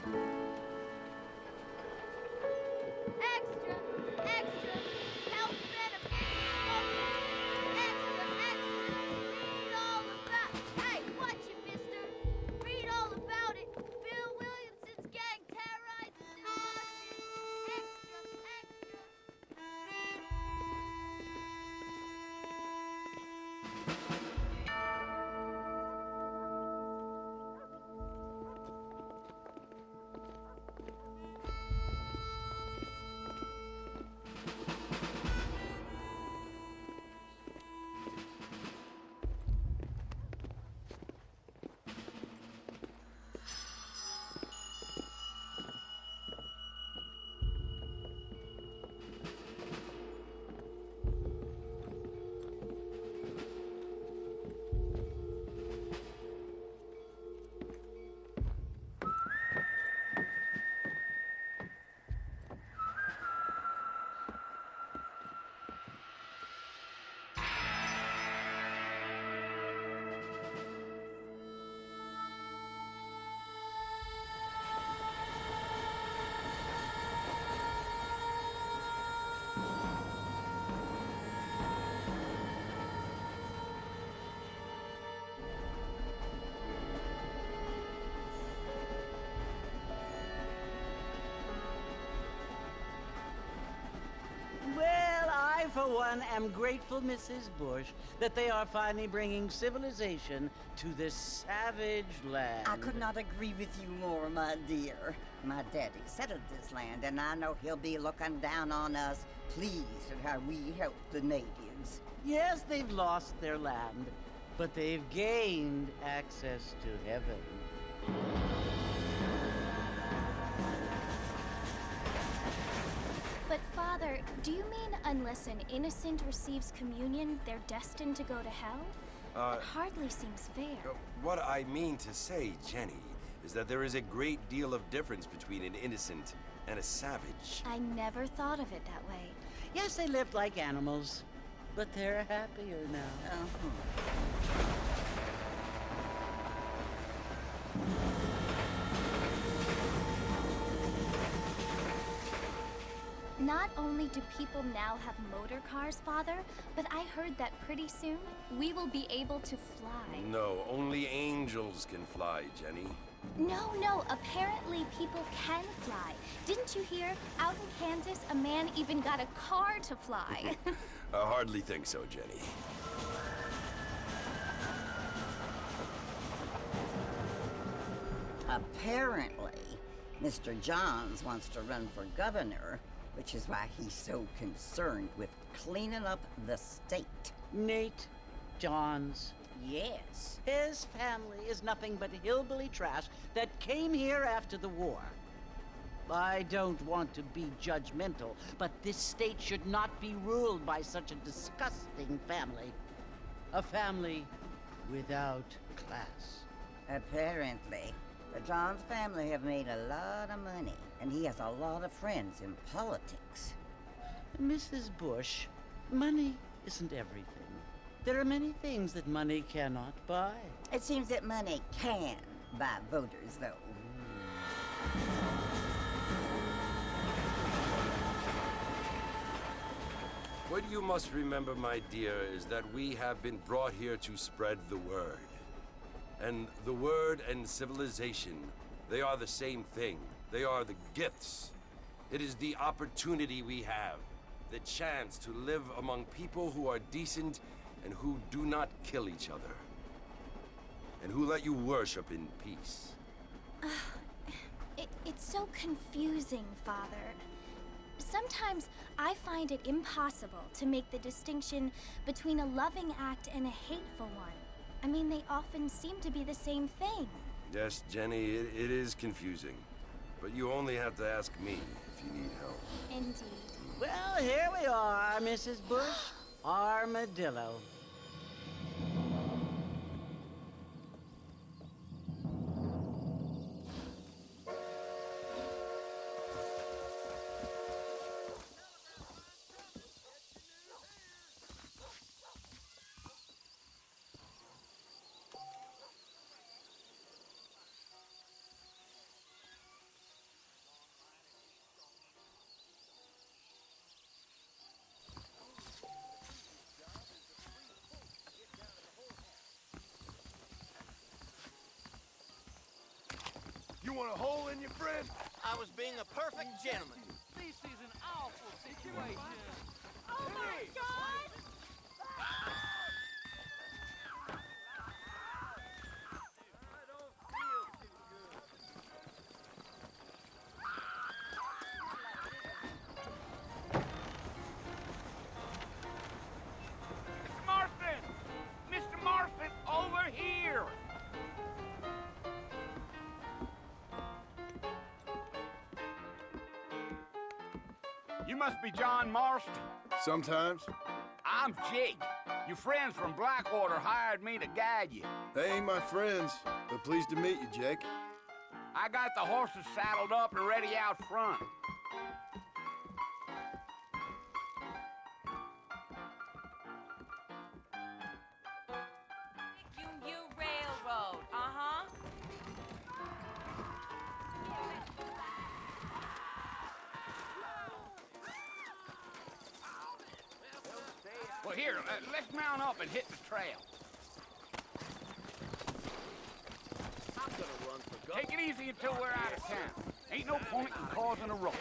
Extra! Extra! Health benefits smoking! Extra! Extra! Read all about... Hey, watch it, mister! Read all about it! Bill Williamson's gang terrorizes New Boston! Extra! Extra! Well, I, for one, am grateful, Mrs. Bush, that they are finally bringing civilization to this savage land. I could not agree with you more, my dear. My daddy settled this land, and I know he'll be looking down on us, pleased at how we help the natives. Yes, they've lost their land, but they've gained access to heaven. But Father, do you mean unless an innocent receives communion, they're destined to go to hell? That hardly seems fair. What I mean to say, Jenny, is that there is a great deal of difference between an innocent and a savage. I never thought of it that way. Yes, they lived like animals, but they're happier now. Not only do people now have motor cars, Father, but I heard that pretty soon we will be able to fly. No, only angels can fly, Jenny. No, apparently people can fly. Didn't you hear? Out in Kansas, a man even got a car to fly. I hardly think so, Jenny. Apparently, Mr. Johns wants to run for governor, which is why he's so concerned with cleaning up the state. Nate Johns. Yes. His family is nothing but hillbilly trash that came here after the war. I don't want to be judgmental, but this state should not be ruled by such a disgusting family. A family without class. Apparently. The Johns family have made a lot of money, and he has a lot of friends in politics. Mrs. Bush, money isn't everything. There are many things that money cannot buy. It seems that money can buy voters, though. What you must remember, my dear, is that we have been brought here to spread the word. And the word and civilization, they are the same thing. They are the gifts. It is the opportunity we have, the chance to live among people who are decent and who do not kill each other, and who let you worship in peace. It's so confusing, Father. Sometimes I find it impossible to make the distinction between a loving act and a hateful one. I mean, they often seem to be the same thing. Yes, Jenny, it is confusing. But you only have to ask me if you need help. Indeed. Well, here we are, Mrs. Bush. Armadillo. want a hole in your friend? I was being a perfect gentleman. This is an awful situation. Oh my God! Mr. Marston! Mr. Marston, over here! You must be John Marston. Sometimes. I'm Jake. Your friends from Blackwater hired me to guide you. They ain't my friends, but pleased to meet you, Jake. I got the horses saddled up and ready out front. Union Railroad, uh-huh. Well, here, let's mount up and hit the trail. I'm gonna run for governor. Take it easy until we're out of town. Ain't no point in causing a rush.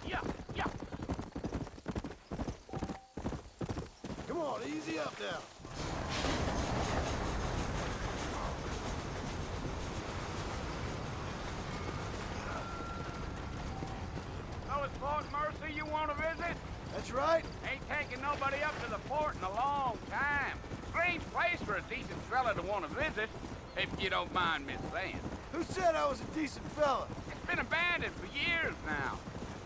Yeah, yeah. Come on, easy up now. So it's Fort Mercy you want to visit? That's right. Ain't taking nobody up to the fort in a long time. Strange place for a decent fella to want to visit, if you don't mind me saying. Who said I was a decent fella? It's been abandoned for years now.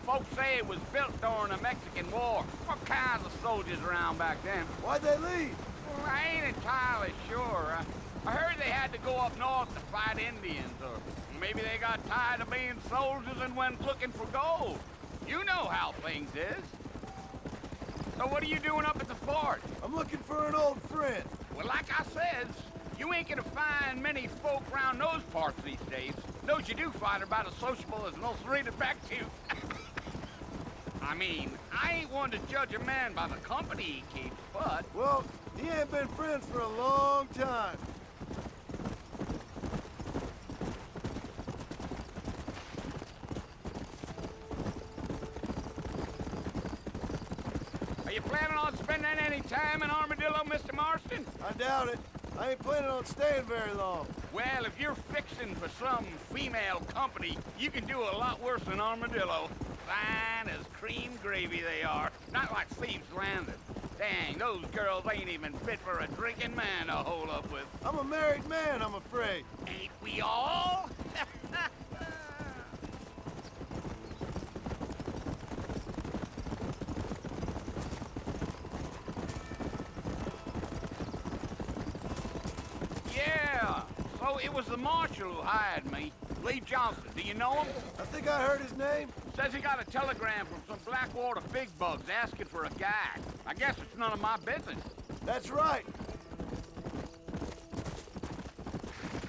Folks say it was built during the Mexican War. What kinds of soldiers around back then? Why'd they leave? Well, I ain't entirely sure. I heard they had to go up north to fight Indians, or maybe they got tired of being soldiers and went looking for gold. You know how things is. So what are you doing up at the fort? I'm looking for an old friend. Well, like I says, you ain't gonna find many folk round those parts these days. Those you do find are about as sociable as an ulcerated back tooth. I mean, I ain't one to judge a man by the company he keeps, but... Well, he ain't been friends for a long time. Are you planning on spending any time in Armadillo, Mr. Marston? I doubt it. I ain't planning on staying very long. Well, if you're fixing for some female company, you can do a lot worse than Armadillo. Fine as cream gravy they are. Not like Thieves Landing. Dang, those girls ain't even fit for a drinking man to hold up with. I'm a married man, I'm afraid. Ain't we all? Yeah, so it was the marshal who hired me. Lee Johnson, do you know him? I think I heard his name. Says he got a telegram from some Blackwater big bugs asking for a guide. I guess it's none of my business. That's right.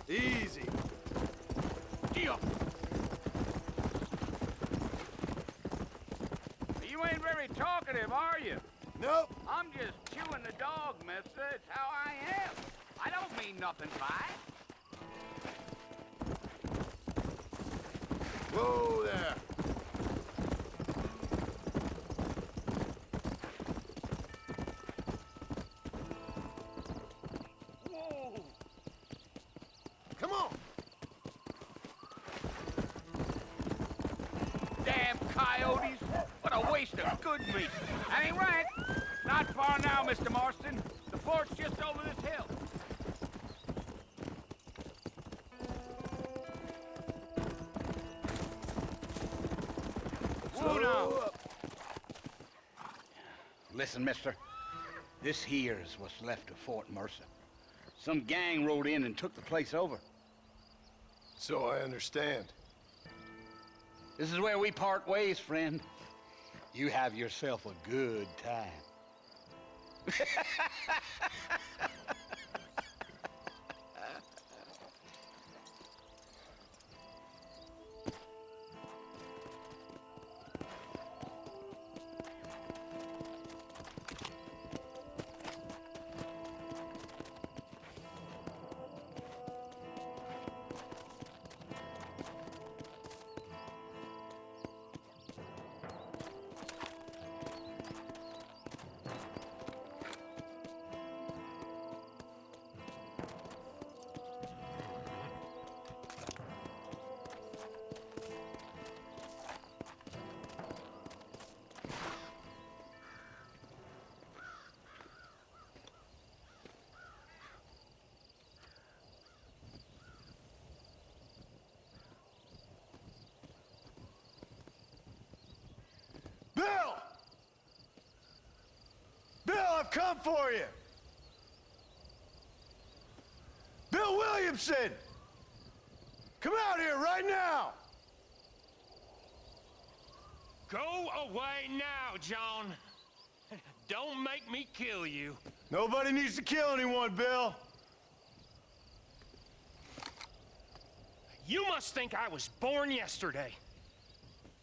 Easy. Deal. You ain't very talkative, are you? Nope. I'm just chewing the dog, mister. It's how I am. I don't mean nothing by it. Whoa there. Whoa. Come on. Damn coyotes. What a waste of good meat. That ain't right. Not far now, Mr. Marston. The fort's just over this hill. Whoa, now. Slow up. Listen, mister. This here is what's left of Fort Mercer. Some gang rode in and took the place over. So I understand. This is where we part ways, friend. You have yourself a good time. come for you! Bill Williamson! Come out here right now! Go away now, John. Don't make me kill you. Nobody needs to kill anyone, Bill. You must think I was born yesterday.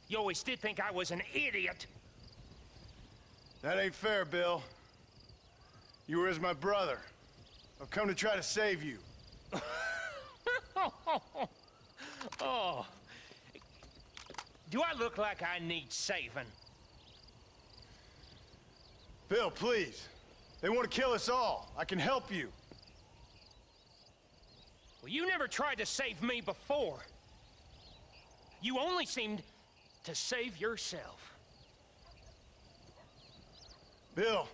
You always did think I was an idiot. That ain't fair, Bill. You were as my brother. I've come to try to save you. Oh. Do I look like I need saving? Bill, please. They want to kill us all. I can help you. Well, you never tried to save me before. You only seemed to save yourself. Bill,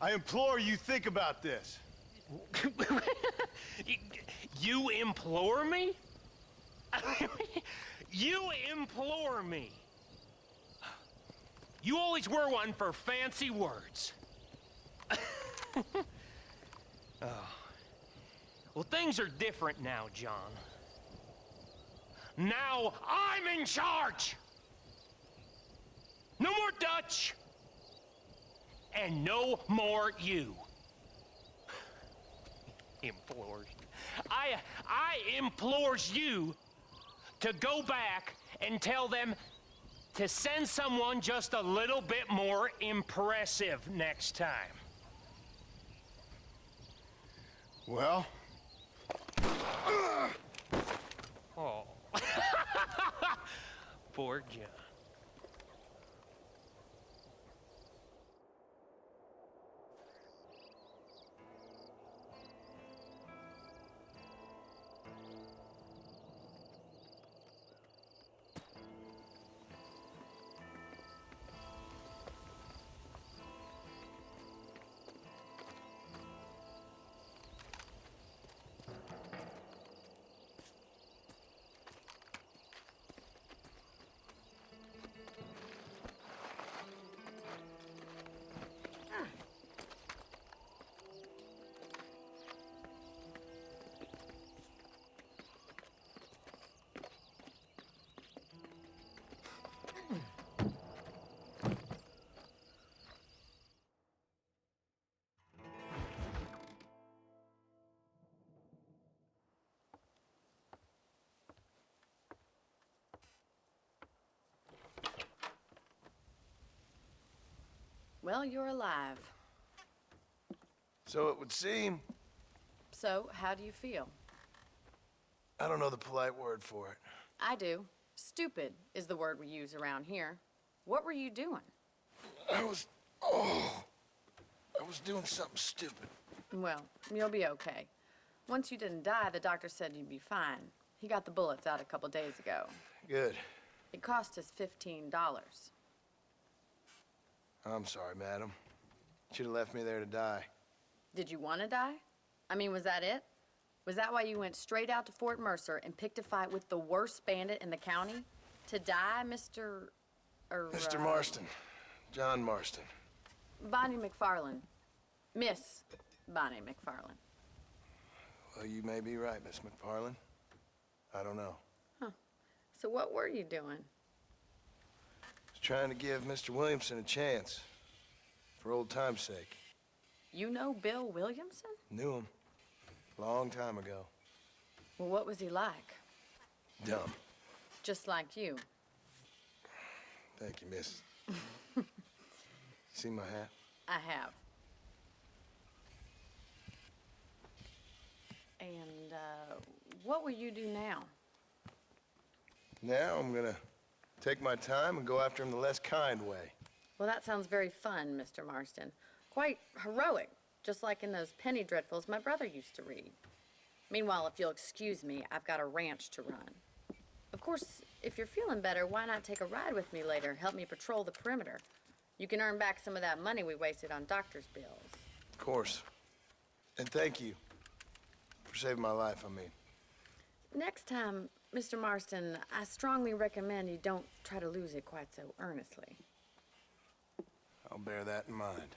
I implore you think about this. You implore me? You implore me. You always were one for fancy words. Oh. Well, things are different now, John. Now I'm in charge! No more Dutch! And no more you. Implores. I implores you to go back and tell them to send someone just a little bit more impressive next time. Well? Oh. Poor John. Well, you're alive. So it would seem. So, how do you feel? I don't know the polite word for it. I do. Stupid is the word we use around here. What were you doing? I was doing something stupid. Well, you'll be okay. Once you didn't die, the doctor said you'd be fine. He got the bullets out a couple days ago. Good. It cost us $15. I'm sorry, madam. Should have left me there to die. Did you want to die? I mean, was that it? Was that why you went straight out to Fort Mercer and picked a fight with the worst bandit in the county? To die, Mr. Mr. Marston. John Marston. Bonnie McFarland. Miss Bonnie McFarland. Well, you may be right, Miss McFarland. I don't know. Huh. So what were you doing? I was trying to give Mr. Williamson a chance. For old time's sake. You know Bill Williamson? Knew him. Long time ago. Well, what was he like? Dumb. Just like you. Thank you, miss. See my hat? I have. And, what will you do now? Now I'm gonna take my time and go after him the less kind way. Well, that sounds very fun, Mr. Marston. Quite heroic, just like in those penny dreadfuls my brother used to read. Meanwhile, if you'll excuse me, I've got a ranch to run. Of course, if you're feeling better, why not take a ride with me later? Help me patrol the perimeter. You can earn back some of that money we wasted on doctor's bills. Of course. And thank you for saving my life, I mean. Next time, Mr. Marston, I strongly recommend you don't try to lose it quite so earnestly. I'll bear that in mind.